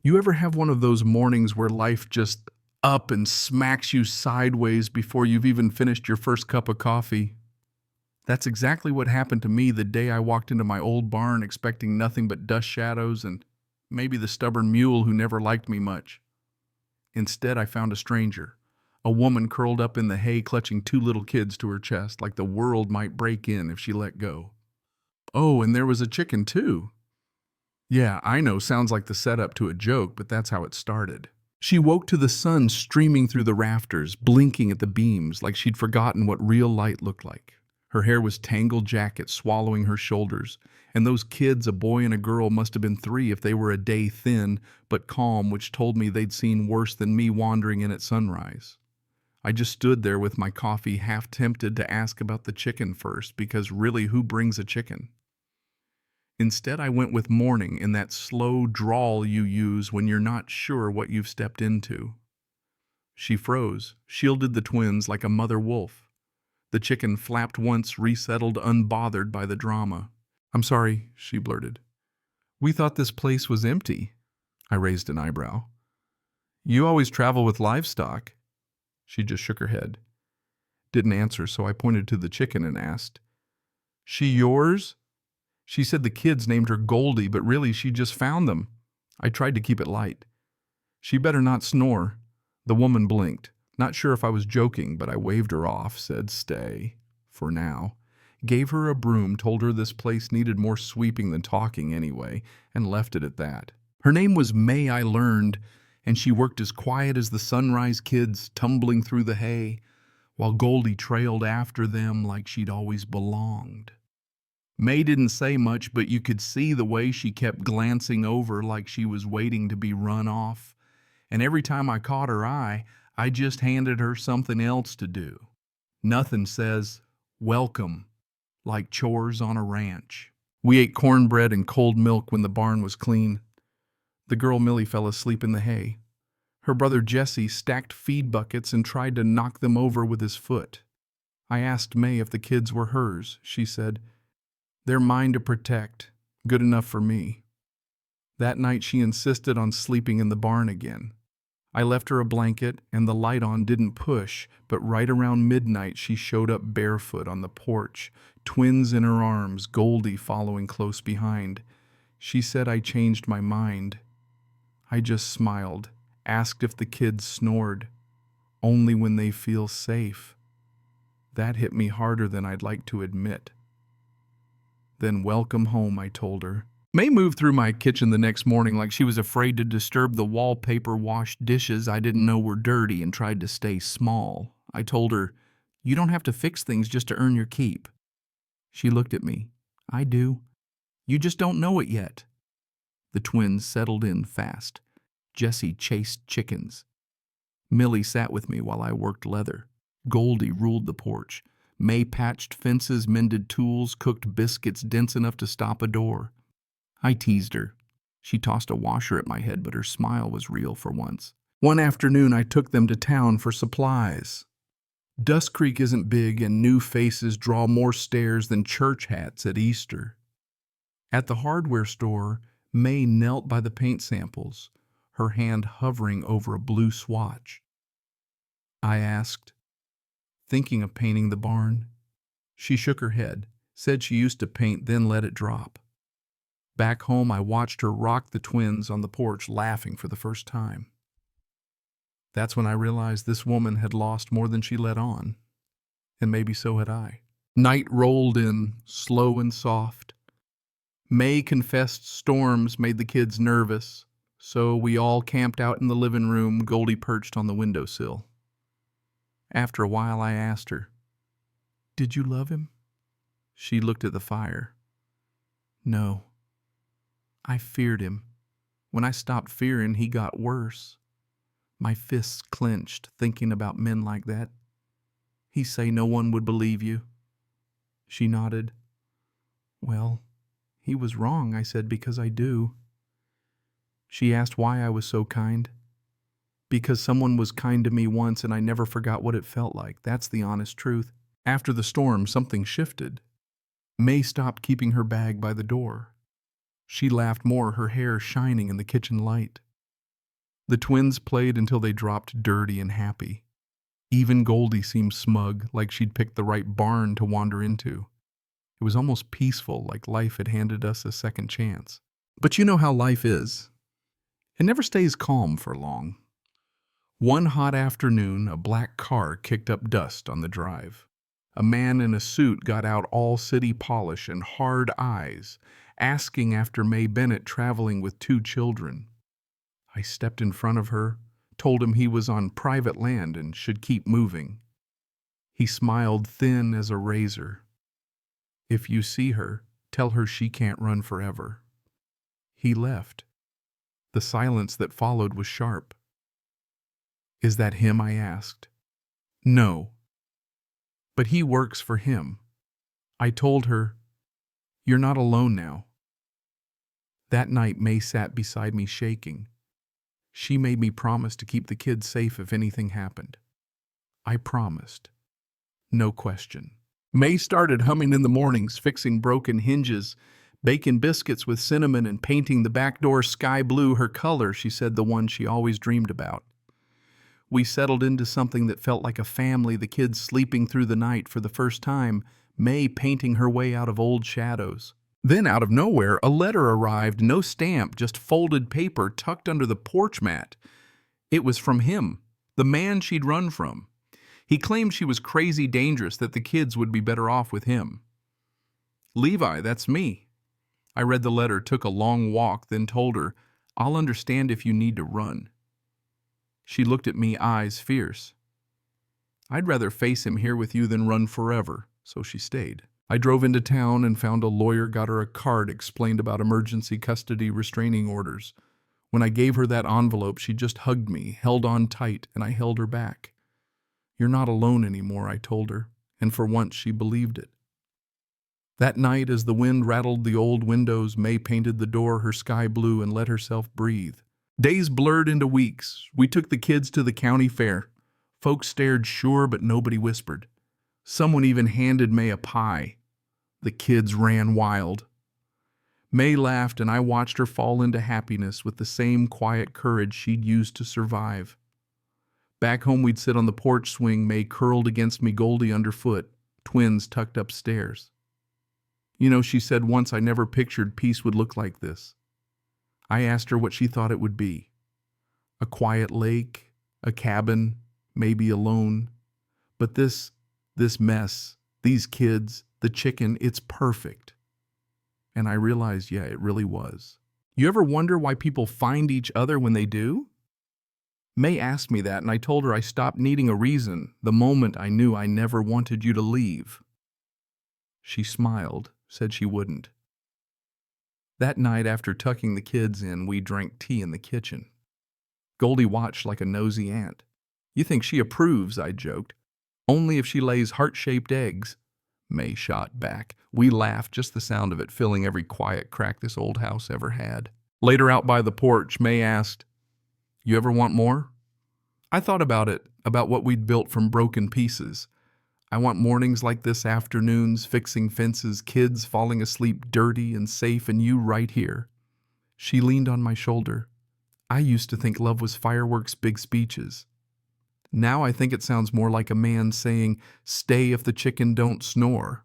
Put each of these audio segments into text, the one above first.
You ever have one of those mornings where life just up and smacks you sideways before you've even finished your first cup of coffee? That's exactly what happened to me the day I walked into my old barn expecting nothing but dust shadows and maybe the stubborn mule who never liked me much. Instead, I found a stranger, a woman curled up in the hay clutching two little kids to her chest like the world might break in if she let go. Oh, and there was a chicken too. Yeah, I know, sounds like the setup to a joke, but that's how it started. She woke to the sun streaming through the rafters, blinking at the beams like she'd forgotten what real light looked like. Her hair was tangled jacket swallowing her shoulders, and those kids, a boy and a girl, must have been 3 if they were a day thin but calm, which told me they'd seen worse than me wandering in at sunrise. I just stood there with my coffee, half tempted to ask about the chicken first, because really, who brings a chicken? Instead, I went with morning in that slow drawl you use when you're not sure what you've stepped into. She froze, shielded the twins like a mother wolf. The chicken flapped once, resettled unbothered by the drama. "I'm sorry," she blurted. "We thought this place was empty." I raised an eyebrow. "You always travel with livestock." She just shook her head. Didn't answer, so I pointed to the chicken and asked, "She yours?" She said the kids named her Goldie, but really she just found them. I tried to keep it light. "She better not snore." The woman blinked. Not sure if I was joking, but I waved her off, said stay, for now. Gave her a broom, told her this place needed more sweeping than talking anyway, and left it at that. Her name was May, I learned, and she worked as quiet as the sunrise kids tumbling through the hay, while Goldie trailed after them like she'd always belonged. May didn't say much, but you could see the way she kept glancing over like she was waiting to be run off. And every time I caught her eye, I just handed her something else to do. Nothing says, welcome, like chores on a ranch. We ate cornbread and cold milk when the barn was clean. The girl Millie fell asleep in the hay. Her brother Jesse stacked feed buckets and tried to knock them over with his foot. I asked May if the kids were hers. She said, "They're mine to protect. Good enough for me." That night she insisted on sleeping in the barn again. I left her a blanket, and the light on didn't push, but right around midnight she showed up barefoot on the porch, twins in her arms, Goldie following close behind. She said I changed my mind. I just smiled, asked if the kids snored. Only when they feel safe. That hit me harder than I'd like to admit. "Then welcome home," I told her. May moved through my kitchen the next morning like she was afraid to disturb the wallpaper-washed dishes I didn't know were dirty and tried to stay small. I told her, "You don't have to fix things just to earn your keep." She looked at me. "I do. You just don't know it yet." The twins settled in fast. Jesse chased chickens. Millie sat with me while I worked leather. Goldie ruled the porch. May patched fences, mended tools, cooked biscuits dense enough to stop a door. I teased her. She tossed a washer at my head, but her smile was real for once. One afternoon, I took them to town for supplies. Dust Creek isn't big, and new faces draw more stares than church hats at Easter. At the hardware store, May knelt by the paint samples, her hand hovering over a blue swatch. I asked, "Thinking of painting the barn?" She shook her head, said she used to paint, then let it drop. Back home, I watched her rock the twins on the porch, laughing for the first time. That's when I realized this woman had lost more than she let on, and maybe so had I. Night rolled in, slow and soft. May confessed storms made the kids nervous, so we all camped out in the living room, Goldie perched on the windowsill. After a while, I asked her, "Did you love him?" She looked at the fire. "No. I feared him. When I stopped fearing, he got worse." My fists clenched, thinking about men like that. "He say no one would believe you." She nodded. "Well, he was wrong," I said, "because I do." She asked why I was so kind. "Because someone was kind to me once and I never forgot what it felt like. That's the honest truth." After the storm, something shifted. May stopped keeping her bag by the door. She laughed more, her hair shining in the kitchen light. The twins played until they dropped dirty and happy. Even Goldie seemed smug, like she'd picked the right barn to wander into. It was almost peaceful, like life had handed us a second chance. But you know how life is. It never stays calm for long. One hot afternoon, a black car kicked up dust on the drive. A man in a suit got out all city polish and hard eyes, asking after May Bennett traveling with 2 children. I stepped in front of her, told him he was on private land and should keep moving. He smiled thin as a razor. If you see her, tell her she can't run forever. He left. The silence that followed was sharp. Is that him? I asked. No. But he works for him. I told her, you're not alone now. That night, May sat beside me shaking. She made me promise to keep the kids safe if anything happened. I promised. No question. May started humming in the mornings, fixing broken hinges, baking biscuits with cinnamon and painting the back door sky blue, her color, she said, the one she always dreamed about. We settled into something that felt like a family, the kids sleeping through the night for the first time, May painting her way out of old shadows. Then, out of nowhere, a letter arrived, no stamp, just folded paper tucked under the porch mat. It was from him, the man she'd run from. He claimed she was crazy dangerous, that the kids would be better off with him. Levi, that's me. I read the letter, took a long walk, then told her, I'll understand if you need to run. She looked at me, eyes fierce. I'd rather face him here with you than run forever, so she stayed. I drove into town and found a lawyer, got her a card, explained about emergency custody restraining orders. When I gave her that envelope, she just hugged me, held on tight, and I held her back. You're not alone anymore, I told her, and for once she believed it. That night, as the wind rattled the old windows, May painted the door her sky blue and let herself breathe. Days blurred into weeks. We took the kids to the county fair. Folks stared sure, but nobody whispered. Someone even handed May a pie. The kids ran wild. May laughed, and I watched her fall into happiness with the same quiet courage she'd used to survive. Back home, we'd sit on the porch swing, May curled against me, Goldie underfoot, twins tucked upstairs. You know, she said once, I never pictured peace would look like this. I asked her what she thought it would be. A quiet lake, a cabin, maybe alone. But this mess, these kids, the chicken, it's perfect. And I realized, yeah, it really was. You ever wonder why people find each other when they do? May asked me that, and I told her I stopped needing a reason the moment I knew I never wanted you to leave. She smiled, said she wouldn't. That night, after tucking the kids in, we drank tea in the kitchen. Goldie watched like a nosy ant. You think she approves, I joked. Only if she lays heart-shaped eggs. May shot back. We laughed, just the sound of it filling every quiet crack this old house ever had. Later, out by the porch, May asked, You ever want more? I thought about it, about what we'd built from broken pieces. I want mornings like this, afternoons, fixing fences, kids falling asleep dirty and safe, and you right here. She leaned on my shoulder. I used to think love was fireworks, big speeches. Now I think it sounds more like a man saying, stay if the chicken don't snore.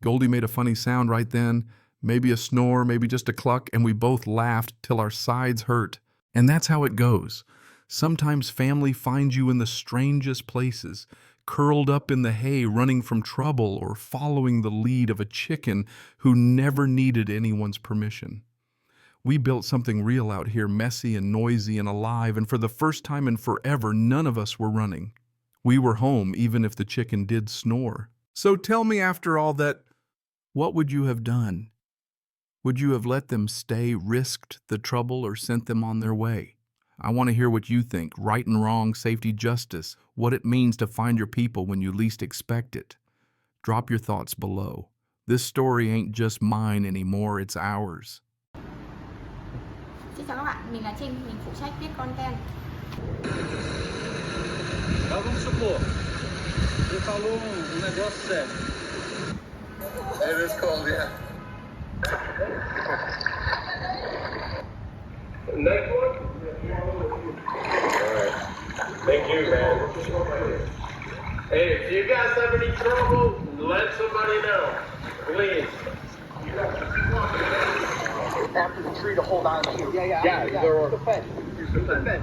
Goldie made a funny sound right then, maybe a snore, maybe just a cluck, and we both laughed till our sides hurt. And that's how it goes. Sometimes family finds you in the strangest places, curled up in the hay, running from trouble, or following the lead of a chicken who never needed anyone's permission. We built something real out here, messy and noisy and alive, and for the first time in forever, none of us were running. We were home, even if the chicken did snore. So tell me, after all that, what would you have done? Would you have let them stay, risked the trouble, or sent them on their way? I want to hear what you think, right and wrong, safety, justice, what it means to find your people when you least expect it. Drop your thoughts below. This story ain't just mine anymore, it's ours. Xin chào các bạn, mình là Trinh, mình phụ trách viết content. Vamos supor, você falou negócio sério. It is cold, yeah. Next one? Alright. Thank you, man. Hey, if you guys have any trouble, let somebody know. Please. After the tree to hold on to. Yeah, they're- Use the fence.